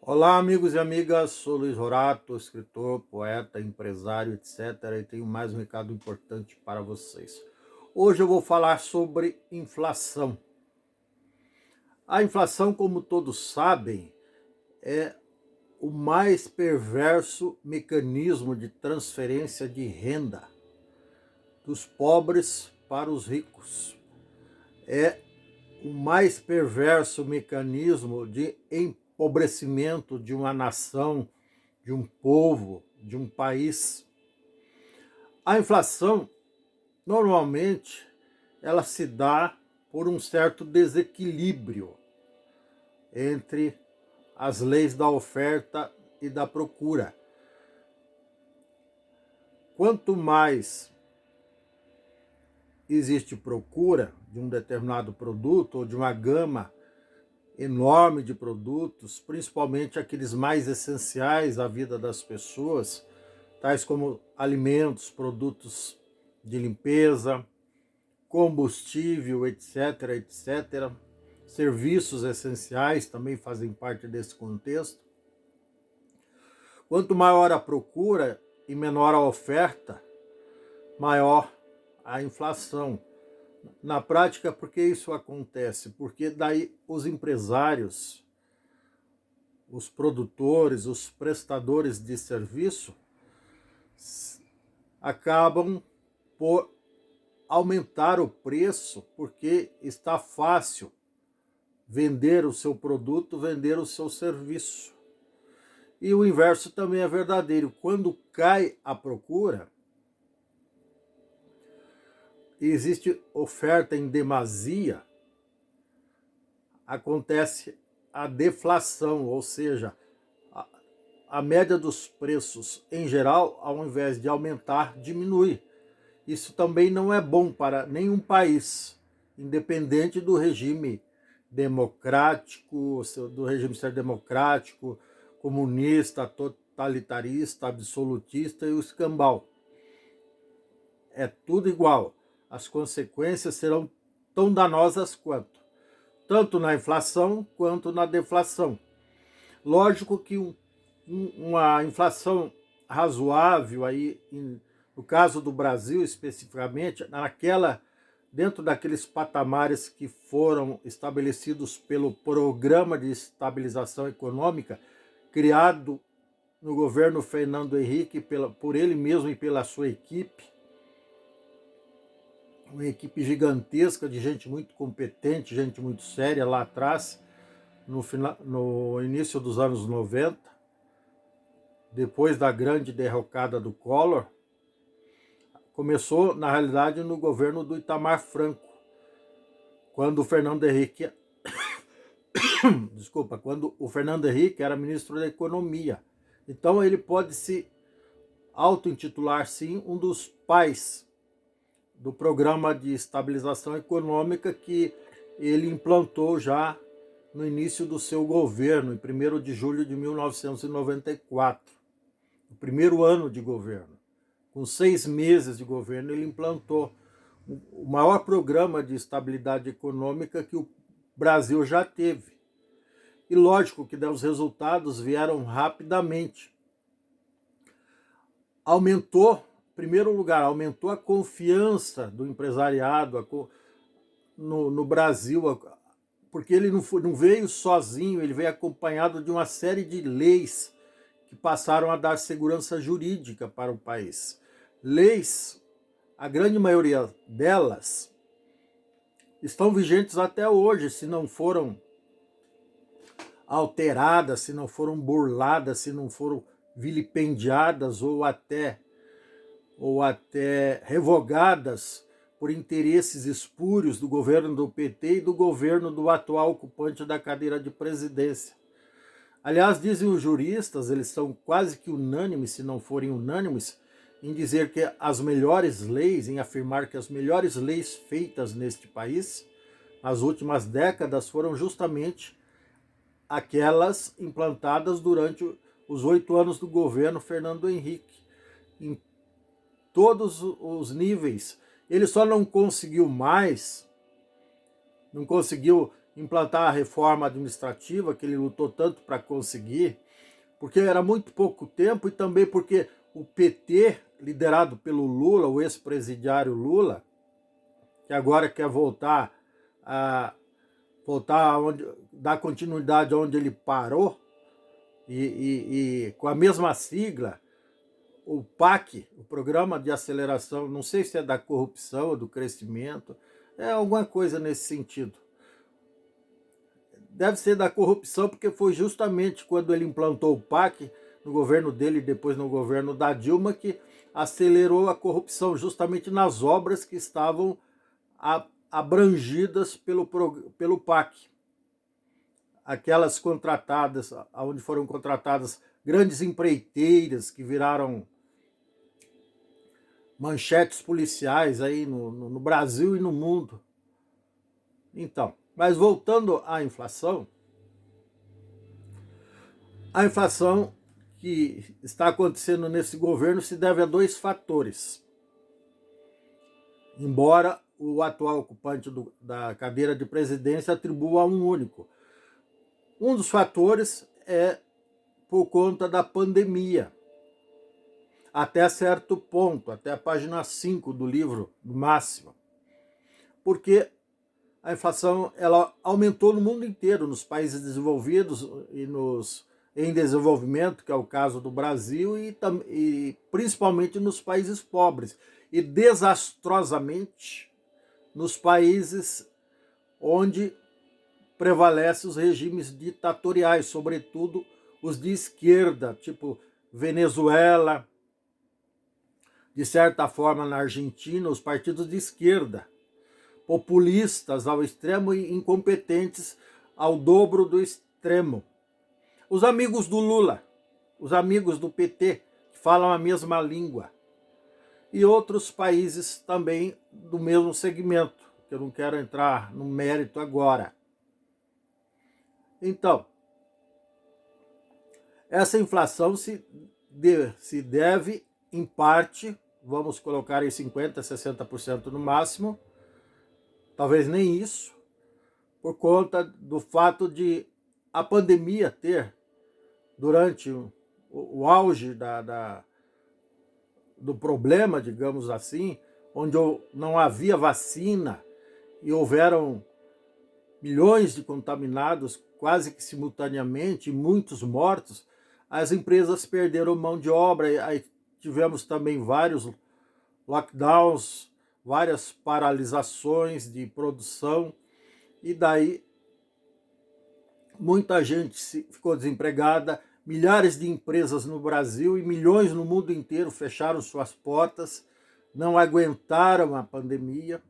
Olá, amigos e amigas. Sou Luiz Rorato, escritor, poeta, empresário, etc. E tenho mais um recado importante para vocês. Hoje eu vou falar sobre inflação. A inflação, como todos sabem, é o mais perverso mecanismo de transferência de renda dos pobres para os ricos. É o mais perverso mecanismo de empobrecimento de uma nação, de um povo, de um país. A inflação, normalmente, ela se dá por um certo desequilíbrio entre as leis da oferta e da procura. Quanto mais existe procura de um determinado produto ou de uma gama enorme de produtos, principalmente aqueles mais essenciais à vida das pessoas, tais como alimentos, produtos de limpeza, combustível, etc., etc. Serviços essenciais também fazem parte desse contexto. Quanto maior a procura e menor a oferta, maior a inflação. Na prática, por que isso acontece? Porque daí os empresários, os produtores, os prestadores de serviço acabam por aumentar o preço porque está fácil vender o seu produto, vender o seu serviço. E o inverso também é verdadeiro. Quando cai a procura, e existe oferta em demasia, acontece a deflação, ou seja, a média dos preços em geral, ao invés de aumentar, diminui. Isso também não é bom para nenhum país, independente do regime democrático, do regime ser democrático, comunista, totalitarista, absolutista e o escambau. É tudo igual. As consequências serão tão danosas quanto, tanto na inflação quanto na deflação. Lógico que uma inflação razoável aí, no caso do Brasil especificamente, dentro daqueles patamares que foram estabelecidos pelo Programa de Estabilização Econômica, criado no governo Fernando Henrique por ele mesmo e pela sua equipe, uma equipe gigantesca de gente muito competente, gente muito séria lá atrás, no início dos anos 90, depois da grande derrocada do Collor. Começou, na realidade, no governo do Itamar Franco, quando o Fernando Henrique, quando o Fernando Henrique era ministro da Economia. Então ele pode se auto-intitular, sim, um dos pais do programa de estabilização econômica que ele implantou já no início do seu governo, em 1º de julho de 1994, o primeiro ano de governo. Com 6 meses de governo, ele implantou o maior programa de estabilidade econômica que o Brasil já teve. E lógico que os resultados vieram rapidamente. Aumentou, em primeiro lugar, aumentou a confiança do empresariado no Brasil, porque ele não veio sozinho, ele veio acompanhado de uma série de leis que passaram a dar segurança jurídica para o país. Leis, a grande maioria delas, estão vigentes até hoje, se não foram alteradas, se não foram burladas, se não foram vilipendiadas ou até revogadas por interesses espúrios do governo do PT e do governo do atual ocupante da cadeira de presidência. Aliás, dizem os juristas, eles são quase que unânimes, se não forem unânimes, em dizer que as melhores leis, em afirmar que as melhores leis feitas neste país, nas últimas décadas, foram justamente aquelas implantadas durante os 8 anos do governo Fernando Henrique, em todos os níveis. Ele só não conseguiu implantar a reforma administrativa que ele lutou tanto para conseguir, porque era muito pouco tempo e também porque o PT, liderado pelo Lula, o ex-presidiário Lula, que agora quer dar continuidade onde ele parou, e com a mesma sigla, o PAC, o Programa de Aceleração, não sei se é da corrupção ou do crescimento, é alguma coisa nesse sentido. Deve ser da corrupção, porque foi justamente quando ele implantou o PAC, no governo dele e depois no governo da Dilma, que acelerou a corrupção, justamente nas obras que estavam abrangidas pelo PAC. Aquelas contratadas, onde foram contratadas grandes empreiteiras que viraram manchetes policiais aí no Brasil e no mundo. Então, mas voltando à inflação, a inflação que está acontecendo nesse governo se deve a dois fatores. Embora o atual ocupante da cadeira de presidência atribua a um único. Um dos fatores é por conta da pandemia. Até certo ponto, até a página 5 do livro, no máximo. Porque a inflação ela aumentou no mundo inteiro, nos países desenvolvidos e em desenvolvimento, que é o caso do Brasil, e principalmente nos países pobres. E desastrosamente nos países onde prevalecem os regimes ditatoriais, sobretudo os de esquerda, tipo Venezuela, de certa forma na Argentina, os partidos de esquerda, populistas ao extremo e incompetentes ao dobro do extremo. Os amigos do Lula, os amigos do PT, que falam a mesma língua, e outros países também do mesmo segmento, que eu não quero entrar no mérito agora. Então, essa inflação se deve, em parte, vamos colocar em 50%, 60% no máximo, talvez nem isso, por conta do fato de a pandemia ter, durante o auge do problema, digamos assim, onde não havia vacina e houveram milhões de contaminados quase que simultaneamente e muitos mortos, as empresas perderam mão de obra, aí tivemos também vários lockdowns, várias paralisações de produção, e daí muita gente ficou desempregada, milhares de empresas no Brasil e milhões no mundo inteiro fecharam suas portas, não aguentaram a pandemia,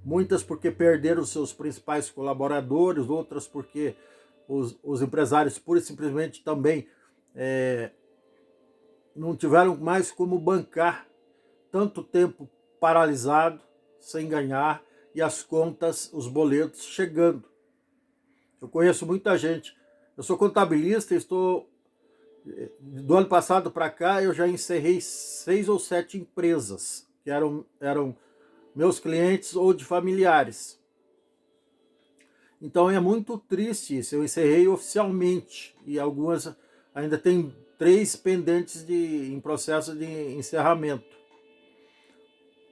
muitas porque perderam seus principais colaboradores, outras porque os empresários pura e simplesmente também não tiveram mais como bancar tanto tempo paralisado, sem ganhar, e as contas, os boletos chegando. Eu conheço muita gente. Eu sou contabilista e do ano passado para cá, eu já encerrei 6 ou 7 empresas, que eram meus clientes ou de familiares. Então é muito triste isso. Eu encerrei oficialmente, e algumas ainda tem 3 pendentes em processo de encerramento.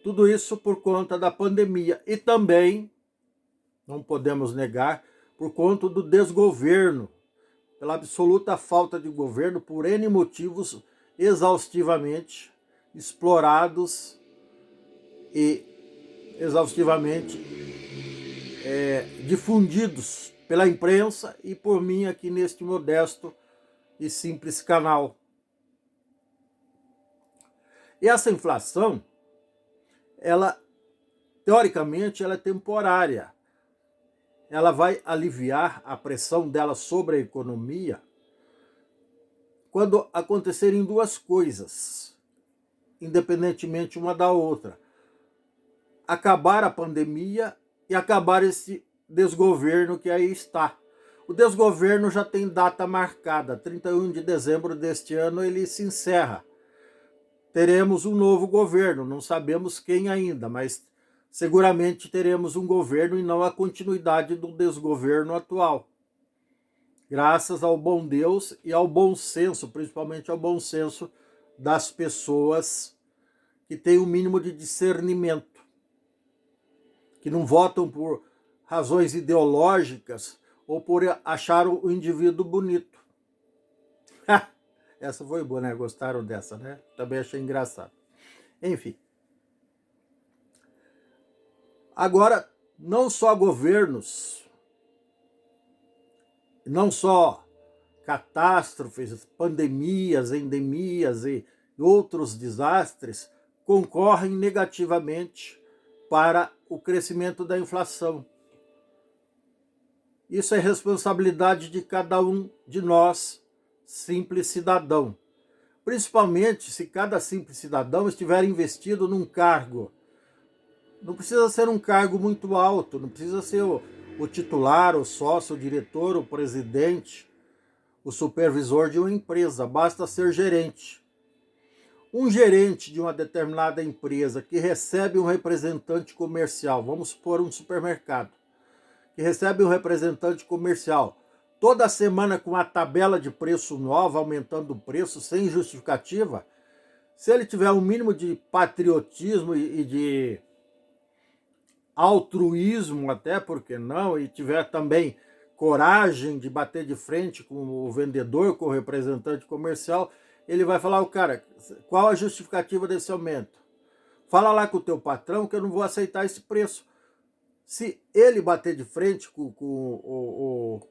Tudo isso por conta da pandemia e também, não podemos negar, por conta do desgoverno, pela absoluta falta de governo, por N motivos exaustivamente explorados e exaustivamente difundidos pela imprensa e por mim aqui neste modesto e simples canal. E essa inflação, ela, teoricamente, ela é temporária. Ela vai aliviar a pressão dela sobre a economia quando acontecerem duas coisas, independentemente uma da outra. Acabar a pandemia e acabar esse desgoverno que aí está. O desgoverno já tem data marcada, 31 de dezembro deste ano ele se encerra. Teremos um novo governo, não sabemos quem ainda, mas seguramente teremos um governo e não a continuidade do desgoverno atual. Graças ao bom Deus e ao bom senso, principalmente ao bom senso das pessoas que têm o mínimo de discernimento, que não votam por razões ideológicas ou por achar o indivíduo bonito. Essa foi boa, né? Gostaram dessa, né? Também achei engraçado. Enfim. Agora, não só governos, não só catástrofes, pandemias, endemias e outros desastres concorrem negativamente para o crescimento da inflação. Isso é responsabilidade de cada um de nós, simples cidadão. Principalmente se cada simples cidadão estiver investido num cargo. Não precisa ser um cargo muito alto, não precisa ser o titular, o sócio, o diretor, o presidente, o supervisor de uma empresa, basta ser gerente. Um gerente de uma determinada empresa que recebe um representante comercial, vamos supor um supermercado, que recebe um representante comercial toda semana com a tabela de preço nova, aumentando o preço sem justificativa, se ele tiver um mínimo de patriotismo e de altruísmo até, por que não, e tiver também coragem de bater de frente com o vendedor, com o representante comercial, ele vai falar, o cara, qual a justificativa desse aumento? Fala lá com o teu patrão que eu não vou aceitar esse preço. Se ele bater de frente com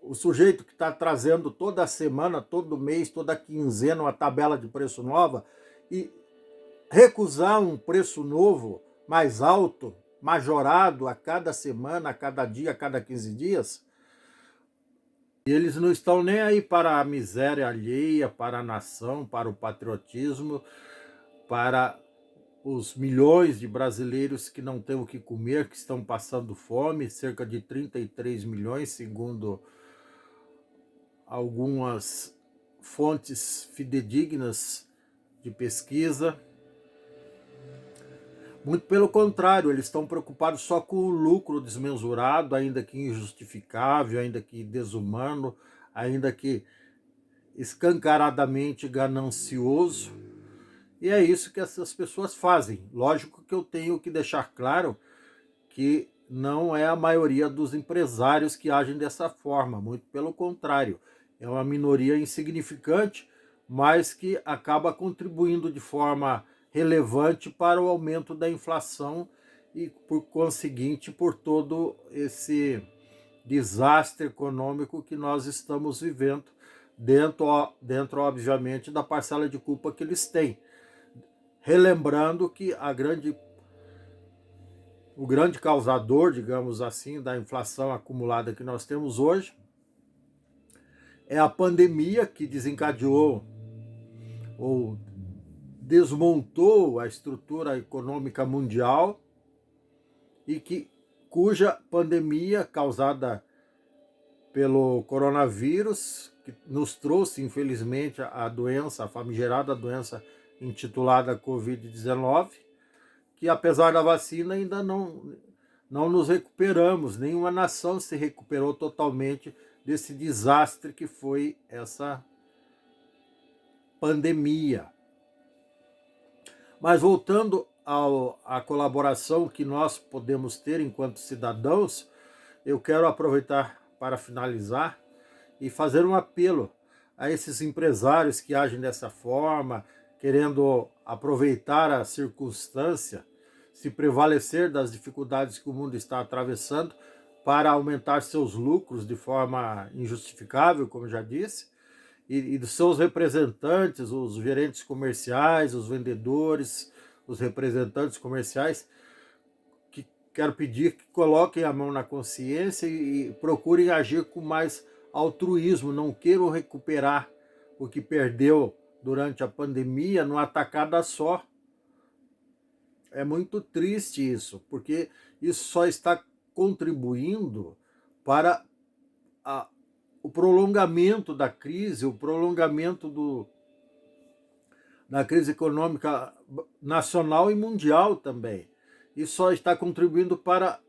o sujeito que está trazendo toda semana, todo mês, toda quinzena uma tabela de preço nova e recusar um preço novo, mais alto, majorado a cada semana, a cada dia, a cada 15 dias, e eles não estão nem aí para a miséria alheia, para a nação, para o patriotismo, para os milhões de brasileiros que não têm o que comer, que estão passando fome, cerca de 33 milhões, segundo algumas fontes fidedignas de pesquisa. Muito pelo contrário, eles estão preocupados só com o lucro desmesurado, ainda que injustificável, ainda que desumano, ainda que escancaradamente ganancioso. E é isso que essas pessoas fazem. Lógico que eu tenho que deixar claro que não é a maioria dos empresários que agem dessa forma, muito pelo contrário. É uma minoria insignificante, mas que acaba contribuindo de forma relevante para o aumento da inflação e, por conseguinte, por todo esse desastre econômico que nós estamos vivendo, dentro obviamente, da parcela de culpa que eles têm. Relembrando que o grande causador, digamos assim, da inflação acumulada que nós temos hoje é a pandemia que desencadeou ou desmontou a estrutura econômica mundial e cuja pandemia causada pelo coronavírus, que nos trouxe, infelizmente, a doença, a famigerada doença intitulada Covid-19, que apesar da vacina ainda não nos recuperamos, nenhuma nação se recuperou totalmente desse desastre que foi essa pandemia. Mas voltando à colaboração que nós podemos ter enquanto cidadãos, eu quero aproveitar para finalizar e fazer um apelo a esses empresários que agem dessa forma, querendo aproveitar a circunstância, se prevalecer das dificuldades que o mundo está atravessando para aumentar seus lucros de forma injustificável, como já disse, e dos seus representantes, os gerentes comerciais, os vendedores, os representantes comerciais, que quero pedir que coloquem a mão na consciência e procurem agir com mais altruísmo, não queiram recuperar o que perdeu durante a pandemia numa tacada só. É muito triste isso, porque isso só está contribuindo para o prolongamento da crise, o prolongamento da crise econômica nacional e mundial também. Isso só está contribuindo para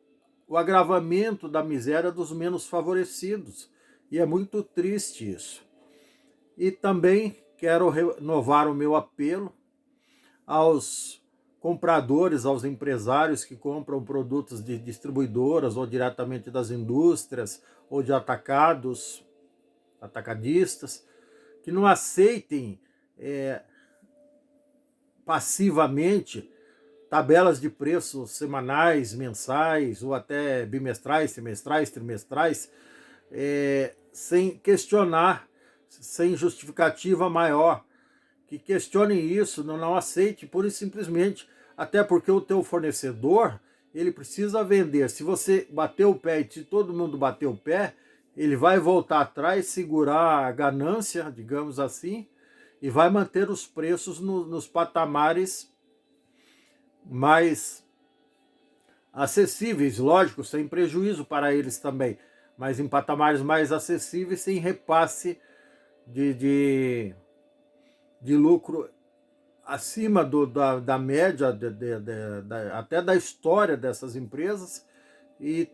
o agravamento da miséria dos menos favorecidos. E é muito triste isso. E também quero renovar o meu apelo aos compradores, aos empresários que compram produtos de distribuidoras ou diretamente das indústrias ou de atacadistas, que não aceitem passivamente tabelas de preços semanais, mensais ou até bimestrais, semestrais, trimestrais, sem questionar, sem justificativa maior. Que questione isso, não aceite pura e simplesmente, até porque o teu fornecedor, ele precisa vender. Se você bater o pé e se todo mundo bater o pé, ele vai voltar atrás, segurar a ganância, digamos assim, e vai manter os preços nos patamares mais acessíveis, lógico, sem prejuízo para eles também, mas em patamares mais acessíveis, sem repasse de lucro acima da média, até da história dessas empresas, e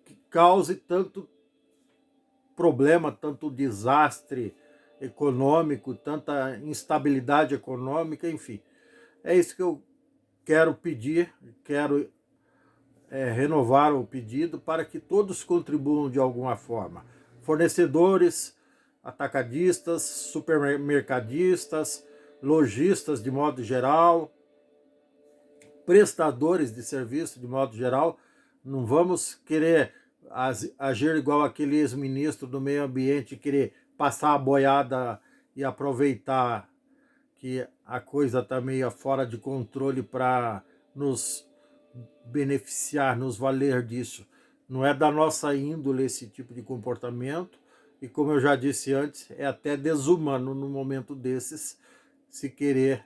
que cause tanto problema, tanto desastre econômico, tanta instabilidade econômica, enfim. É isso que eu quero pedir, quero renovar o pedido para que todos contribuam de alguma forma. Fornecedores, atacadistas, supermercadistas, lojistas de modo geral, prestadores de serviço de modo geral. Não vamos querer agir igual aquele ex-ministro do meio ambiente, querer passar a boiada e aproveitar que a coisa está meio fora de controle para nos beneficiar, nos valer disso. Não é da nossa índole esse tipo de comportamento, e como eu já disse antes, é até desumano no momento desses se querer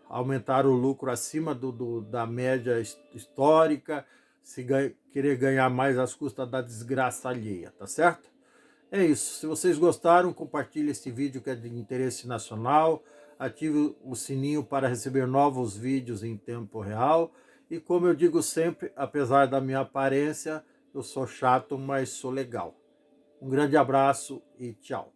aumentar o lucro acima da média histórica, se querer ganhar mais às custas da desgraça alheia, tá certo? É isso. Se vocês gostaram, compartilhe este vídeo que é de interesse nacional, ative o sininho para receber novos vídeos em tempo real. E como eu digo sempre, apesar da minha aparência, eu sou chato, mas sou legal. Um grande abraço e tchau.